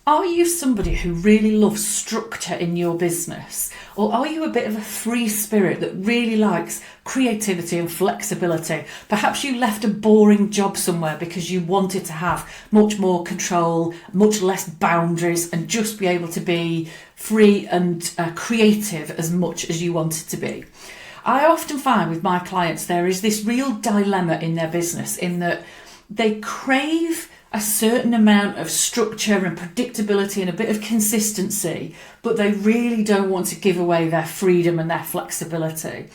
Are you somebody who really loves structure in your business? Or are you a bit of a free spirit that really likes creativity and flexibility? Perhaps you left a boring job somewhere because you wanted to have much more control, much less boundaries, and just be able to be free and creative as much as you wanted to be. I often find with my clients there is this real dilemma in their business in that they crave a certain amount of structure and predictability and a bit of consistency, but they really don't want to give away their freedom and their flexibility.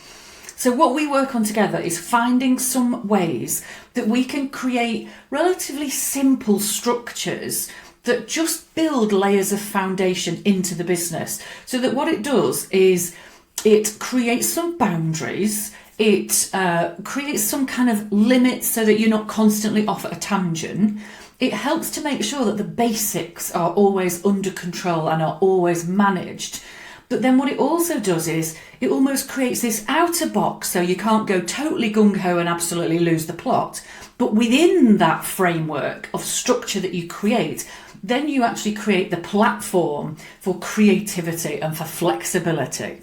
So what we work on together is finding some ways that we can create relatively simple structures that just build layers of foundation into the business, so that what it does is it creates some boundaries. It creates some kind of limits so that you're not constantly off at a tangent. It helps to make sure that the basics are always under control and are always managed. But then what it also does is it almost creates this outer box so you can't go totally gung-ho and absolutely lose the plot. But within that framework of structure that you create, then you actually create the platform for creativity and for flexibility.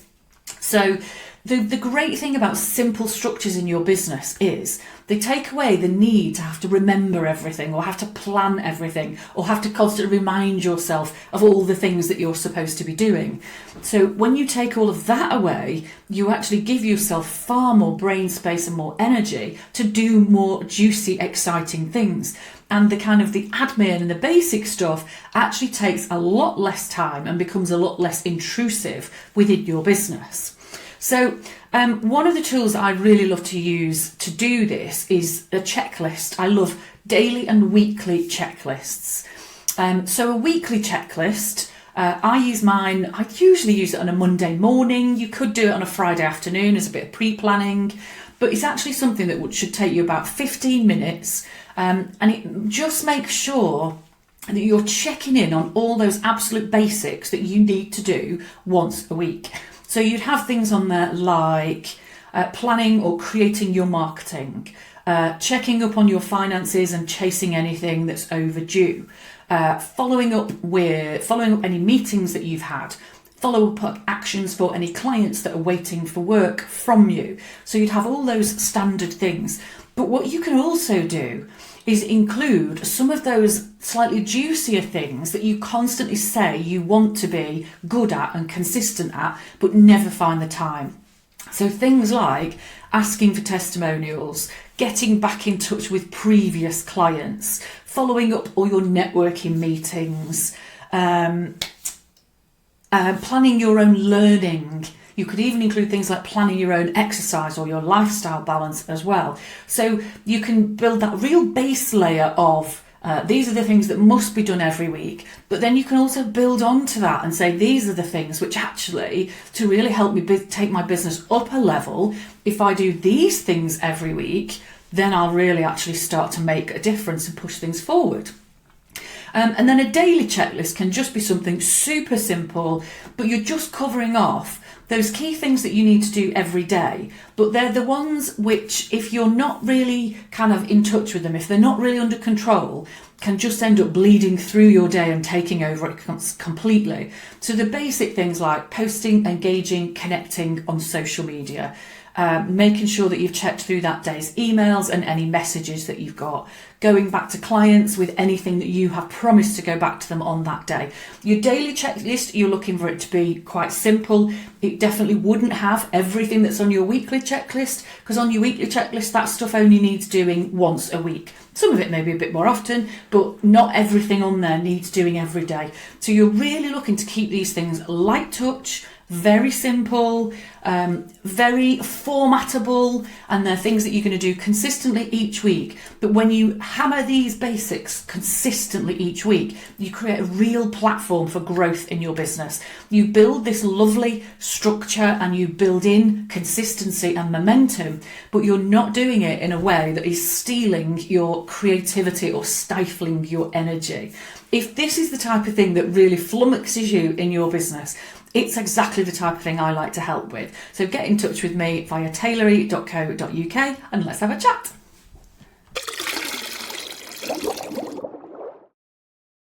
So the great thing about simple structures in your business is they take away the need to have to remember everything or have to plan everything or have to constantly remind yourself of all the things that you're supposed to be doing. So when you take all of that away, you actually give yourself far more brain space and more energy to do more juicy, exciting things. And the admin and the basic stuff actually takes a lot less time and becomes a lot less intrusive within your business. So one of the tools I really love to use to do this is a checklist. I love daily and weekly checklists. So a weekly checklist, I use mine. I usually use it on a Monday morning. You could do it on a Friday afternoon as a bit of pre-planning, but it's actually something that should take you about 15 minutes. And it just makes sure that you're checking in on all those absolute basics that you need to do once a week. So you'd have things on there like planning or creating your marketing, checking up on your finances and chasing anything that's overdue, following up any meetings that you've had, follow up actions for any clients that are waiting for work from you. So you'd have all those standard things. But what you can also do is include some of those slightly juicier things that you constantly say you want to be good at and consistent at, but never find the time. So things like asking for testimonials, getting back in touch with previous clients, following up all your networking meetings, planning your own learning. You could even include things like planning your own exercise or your lifestyle balance as well. So you can build that real base layer of these are the things that must be done every week. But then you can also build onto that and say, these are the things which actually, to really help me take my business up a level, if I do these things every week, then I'll really actually start to make a difference and push things forward. And then a daily checklist can just be something super simple, but you're just covering off those key things that you need to do every day. But they're the ones which, if you're not really kind of in touch with them, if they're not really under control, can just end up bleeding through your day and taking over it completely. So the basic things like posting, engaging, connecting on social media, making sure that you've checked through that day's emails and any messages that you've got, going back to clients with anything that you have promised to go back to them on that day. Your daily checklist, you're looking for it to be quite simple. It definitely wouldn't have everything that's on your weekly checklist, because on your weekly checklist, that stuff only needs doing once a week. Some of it may be a bit more often, but not everything on there needs doing every day. So you're really looking to keep these things light touch, very simple, very formatable, and they're things that you're going to do consistently each week. But when you hammer these basics consistently each week, you create a real platform for growth in your business. You build this lovely structure and you build in consistency and momentum, but you're not doing it in a way that is stealing your creativity or stifling your energy. If this is the type of thing that really flummoxes you in your business, it's exactly the type of thing I like to help with. So get in touch with me via tailory.co.uk and let's have a chat.